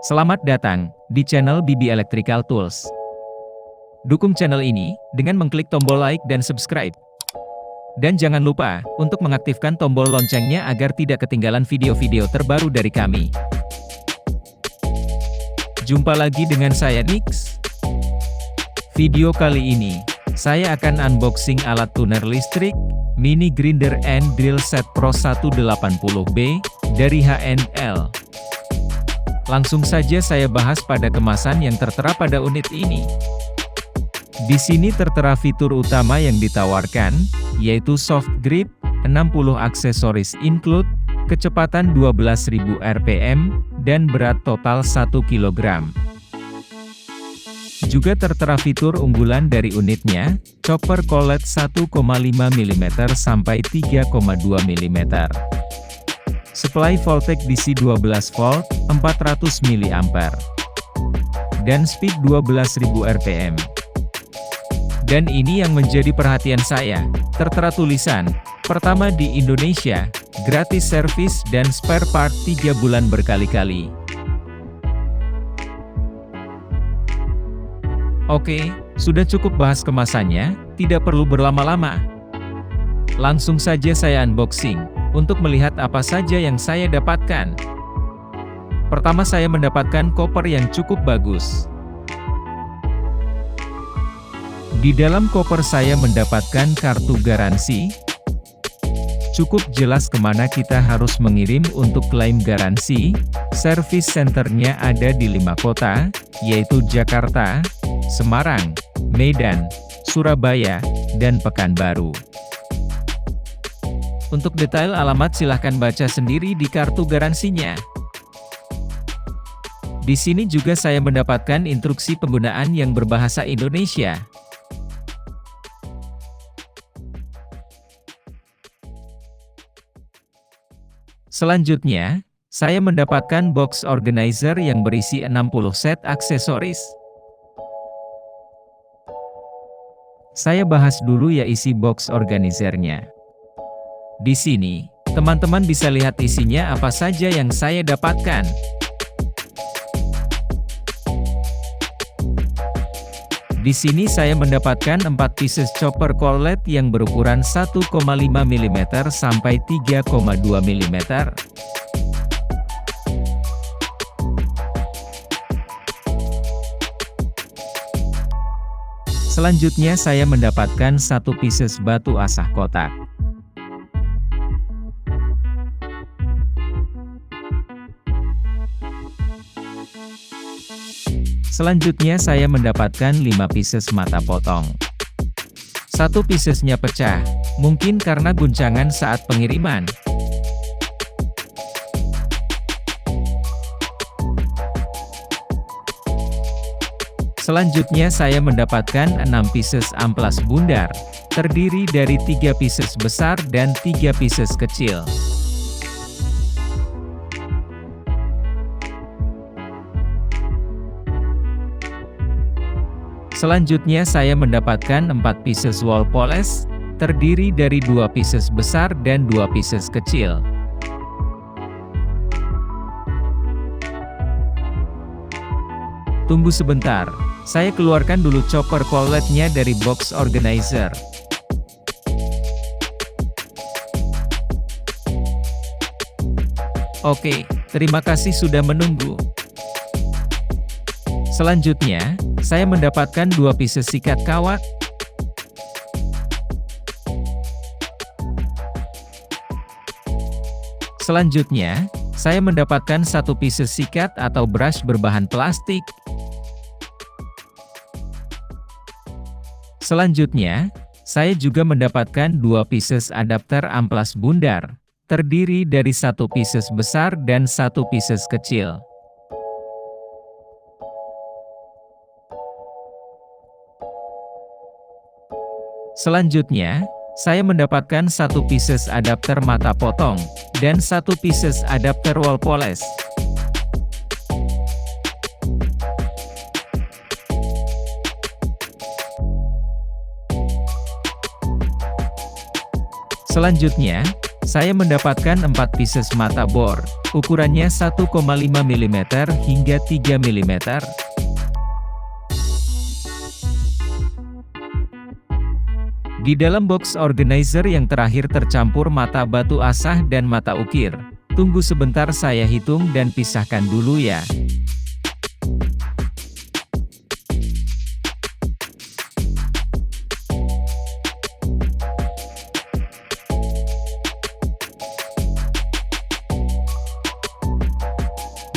Selamat datang di channel Bibi Electrical Tools. Dukung channel ini dengan mengklik tombol like dan subscribe. Dan jangan lupa untuk mengaktifkan tombol loncengnya agar tidak ketinggalan video-video terbaru dari kami. Jumpa lagi dengan saya Nix. Video kali ini, saya akan unboxing alat tuner listrik, Mini Grinder and Drill Set Pro 180B, dari H&L. Langsung saja saya bahas pada kemasan yang tertera pada unit ini. Di sini tertera fitur utama yang ditawarkan, yaitu soft grip, 60 aksesoris include, kecepatan 12.000 rpm, dan berat total 1 kg. Juga tertera fitur unggulan dari unitnya, chopper collet 1,5 mm sampai 3,2 mm. Supply voltage DC 12 volt, 400 mA. Dan speed 12.000 rpm. Dan ini yang menjadi perhatian saya, tertera tulisan, pertama di Indonesia, gratis servis dan spare part 3 bulan berkali-kali. Oke, sudah cukup bahas kemasannya, tidak perlu berlama-lama. Langsung saja saya unboxing, untuk melihat apa saja yang saya dapatkan. Pertama saya mendapatkan koper yang cukup bagus. Di dalam koper saya mendapatkan kartu garansi. Cukup jelas kemana kita harus mengirim untuk klaim garansi. Service centernya ada di 5 kota, yaitu Jakarta, Semarang, Medan, Surabaya, dan Pekanbaru. Untuk detail alamat silahkan baca sendiri di kartu garansinya. Di sini juga saya mendapatkan instruksi penggunaan yang berbahasa Indonesia. Selanjutnya, saya mendapatkan box organizer yang berisi 60 set aksesoris. Saya bahas dulu ya isi box organizernya. Di sini, teman-teman bisa lihat isinya apa saja yang saya dapatkan. Di sini saya mendapatkan 4 pieces chopper collet yang berukuran 1,5 mm sampai 3,2 mm. Selanjutnya saya mendapatkan 1 pieces batu asah kotak. Selanjutnya saya mendapatkan 5 pieces mata potong. 1 piecesnya pecah, mungkin karena guncangan saat pengiriman. Selanjutnya saya mendapatkan 6 pieces amplas bundar, terdiri dari 3 pieces besar dan 3 pieces kecil. Selanjutnya saya mendapatkan 4 pieces wall polish, terdiri dari 2 pieces besar dan 2 pieces kecil. Tunggu sebentar, saya keluarkan dulu chopper colletnya dari box organizer. Oke, terima kasih sudah menunggu. Selanjutnya, saya mendapatkan 2 pieces sikat kawat. Selanjutnya, saya mendapatkan 1 pieces sikat atau brush berbahan plastik. Selanjutnya, saya juga mendapatkan 2 pieces adapter amplas bundar, terdiri dari 1 pieces besar dan 1 pieces kecil. Selanjutnya, saya mendapatkan 1 pieces adapter mata potong, dan 1 pieces adapter wall polish. Selanjutnya, Saya mendapatkan 4 pieces mata bor, ukurannya 1,5 mm hingga 3 mm. Di dalam box organizer yang terakhir tercampur mata batu asah dan mata ukir. Tunggu sebentar, saya hitung dan pisahkan dulu ya.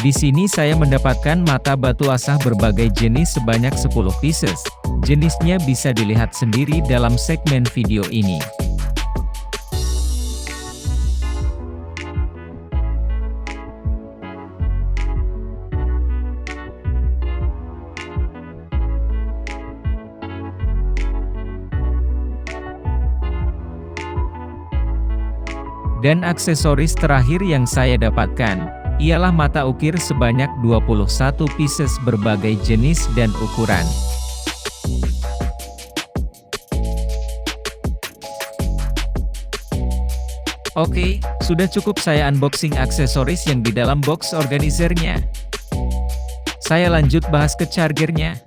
Di sini saya mendapatkan mata batu asah berbagai jenis sebanyak 10 pieces. Jenisnya bisa dilihat sendiri dalam segmen video ini. Dan aksesoris terakhir yang saya dapatkan ialah mata ukir sebanyak 21 pieces berbagai jenis dan ukuran. Oke, sudah cukup saya unboxing aksesoris yang di dalam box organizernya. Saya lanjut bahas ke chargernya.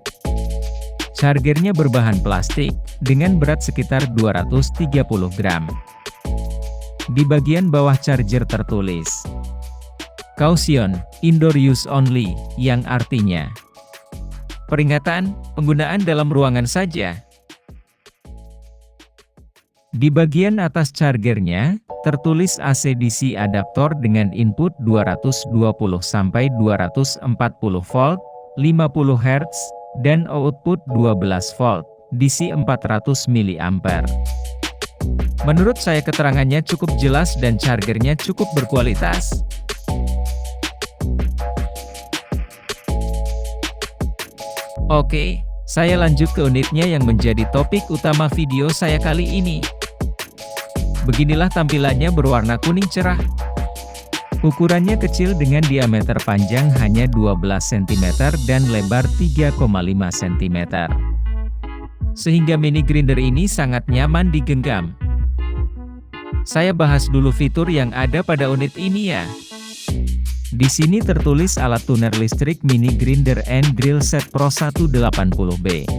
Chargernya berbahan plastik, dengan berat sekitar 230 gram. Di bagian bawah charger tertulis Caution, Indoor Use Only, yang artinya peringatan, penggunaan dalam ruangan saja. Di bagian atas chargernya, tertulis AC/DC adaptor dengan input 220 sampai 240 volt, 50 Hz, dan output 12 volt, DC 400 mA. Menurut saya keterangannya cukup jelas dan chargernya cukup berkualitas. Oke, saya lanjut ke unitnya yang menjadi topik utama video saya kali ini. Beginilah tampilannya berwarna kuning cerah. Ukurannya kecil dengan diameter panjang hanya 12 cm dan lebar 3,5 cm. Sehingga mini grinder ini sangat nyaman digenggam. Saya bahas dulu fitur yang ada pada unit ini ya. Di sini tertulis alat tuner listrik mini grinder and drill set Pro 180B.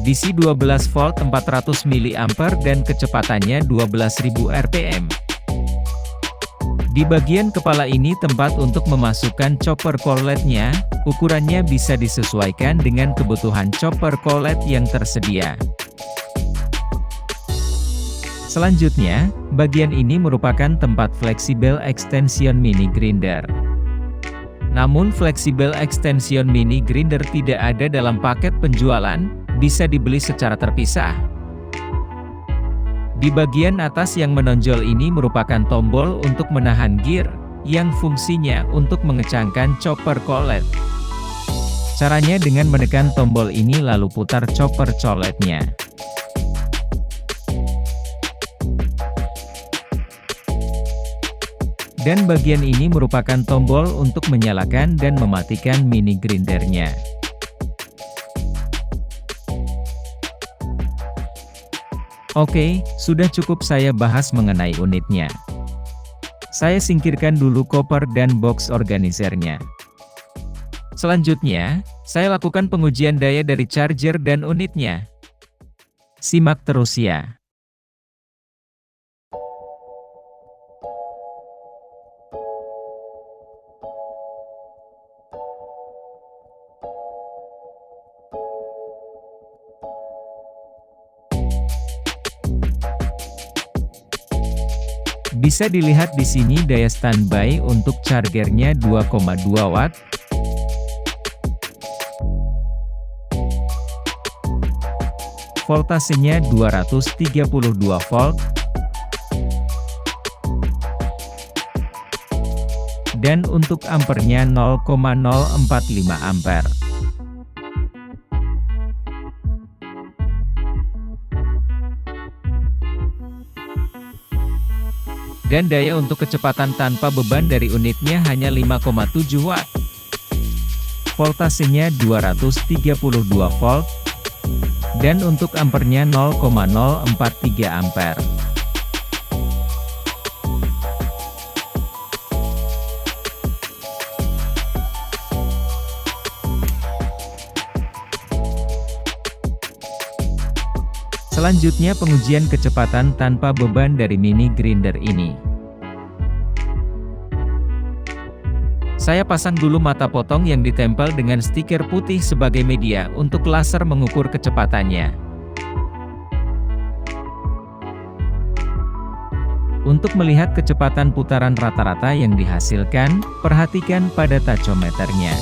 DC 12 volt 400 mA dan kecepatannya 12.000 rpm. Di bagian kepala ini tempat untuk memasukkan chopper collet-nya, ukurannya bisa disesuaikan dengan kebutuhan chopper collet yang tersedia. Selanjutnya, bagian ini merupakan tempat fleksibel extension mini grinder. Namun fleksibel extension mini grinder tidak ada dalam paket penjualan, bisa dibeli secara terpisah. Di bagian atas yang menonjol ini merupakan tombol untuk menahan gear, yang fungsinya untuk mengencangkan chopper collet. Caranya dengan menekan tombol ini lalu putar chopper colletnya. Dan bagian ini merupakan tombol untuk menyalakan dan mematikan mini grindernya. Oke, sudah cukup saya bahas mengenai unitnya. Saya singkirkan dulu koper dan box organizernya. Selanjutnya, saya lakukan pengujian daya dari charger dan unitnya. Simak terus ya. Bisa dilihat di sini daya standby untuk chargernya 2,2 watt. Voltasenya 232 volt. Dan untuk ampernya 0,045 ampere. Dan daya untuk kecepatan tanpa beban dari unitnya hanya 5,7 watt. Voltasenya 232 volt. Dan untuk ampernya 0,043 ampere. Selanjutnya pengujian kecepatan tanpa beban dari mini grinder ini. Saya pasang dulu mata potong yang ditempel dengan stiker putih sebagai media untuk laser mengukur kecepatannya. Untuk melihat kecepatan putaran rata-rata yang dihasilkan, perhatikan pada tachometernya.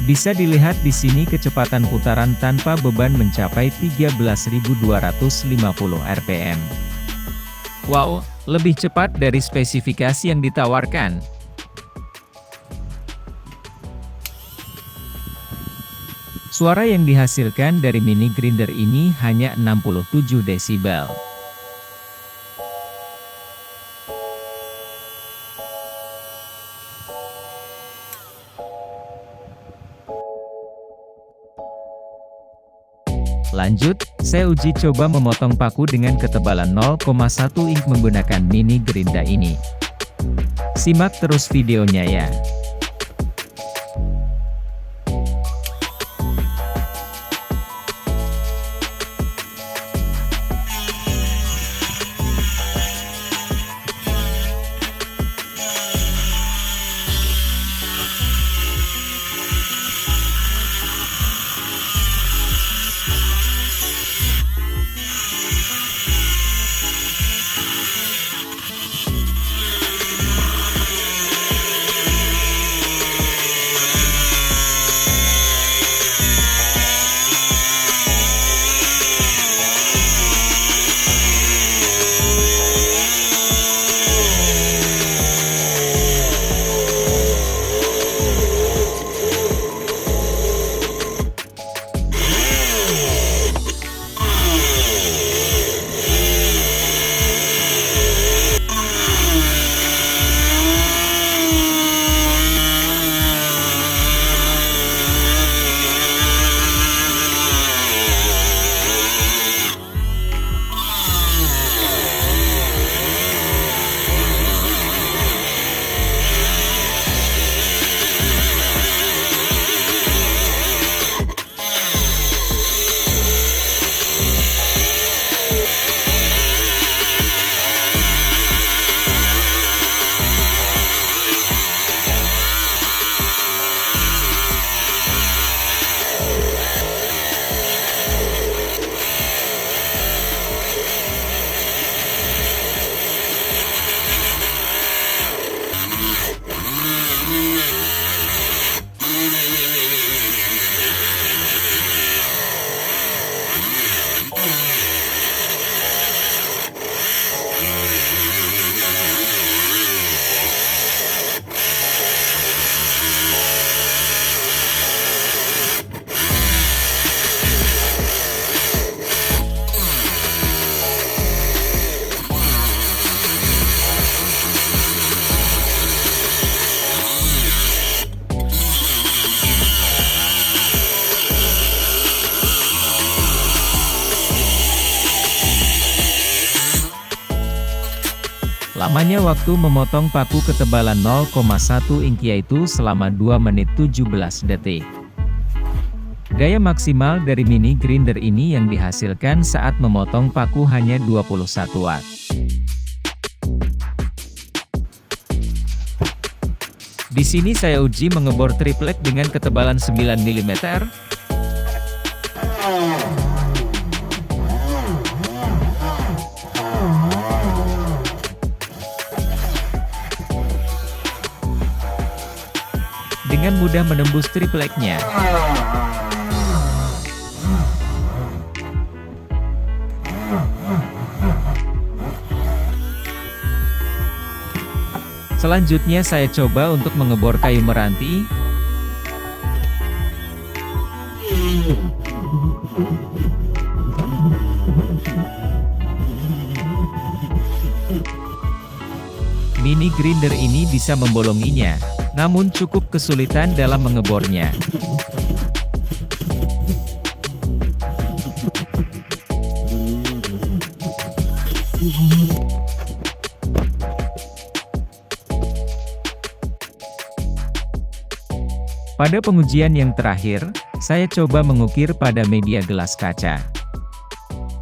Bisa dilihat di sini kecepatan putaran tanpa beban mencapai 13.250 rpm. Wow, lebih cepat dari spesifikasi yang ditawarkan. Suara yang dihasilkan dari mini grinder ini hanya 67 desibel. Lanjut, saya uji coba memotong paku dengan ketebalan 0,1 inch menggunakan mini grinder ini. Simak terus videonya ya. Lamanya waktu memotong paku ketebalan 0,1 inch yaitu selama 2 menit 17 detik. Gaya maksimal dari mini grinder ini yang dihasilkan saat memotong paku hanya 21 watt. Di sini saya uji mengebor triplek dengan ketebalan 9 mm. Dengan mudah menembus tripleknya. Selanjutnya saya coba untuk mengebor kayu meranti. Mini grinder ini bisa membolonginya, namun cukup kesulitan dalam mengebornya. Pada pengujian yang terakhir, saya coba mengukir pada media gelas kaca.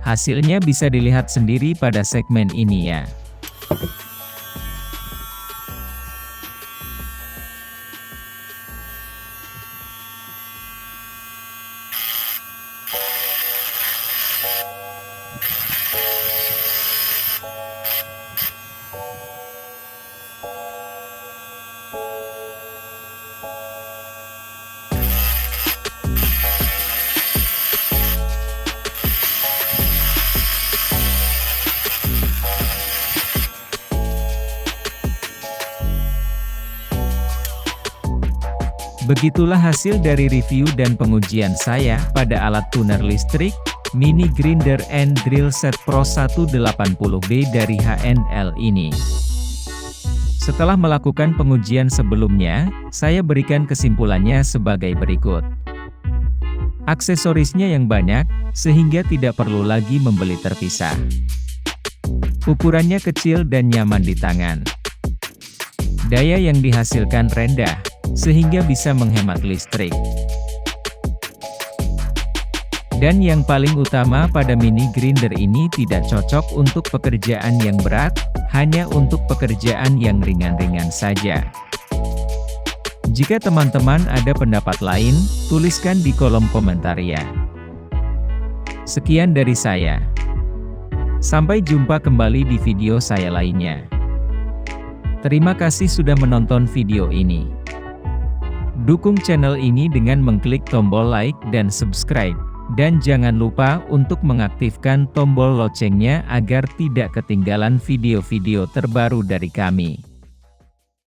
Hasilnya bisa dilihat sendiri pada segmen ini ya. Begitulah hasil dari review dan pengujian saya pada alat tuner listrik, Mini Grinder and Drill Set Pro 180B dari HNL ini. Setelah melakukan pengujian sebelumnya, saya berikan kesimpulannya sebagai berikut. Aksesorisnya yang banyak, sehingga tidak perlu lagi membeli terpisah. Ukurannya kecil dan nyaman di tangan. Daya yang dihasilkan rendah, sehingga bisa menghemat listrik. Dan yang paling utama pada mini grinder ini tidak cocok untuk pekerjaan yang berat, hanya untuk pekerjaan yang ringan-ringan saja. Jika teman-teman ada pendapat lain, tuliskan di kolom komentar ya. Sekian dari saya. Sampai jumpa kembali di video saya lainnya. Terima kasih sudah menonton video ini. Dukung channel ini dengan mengklik tombol like dan subscribe. Dan jangan lupa untuk mengaktifkan tombol loncengnya agar tidak ketinggalan video-video terbaru dari kami.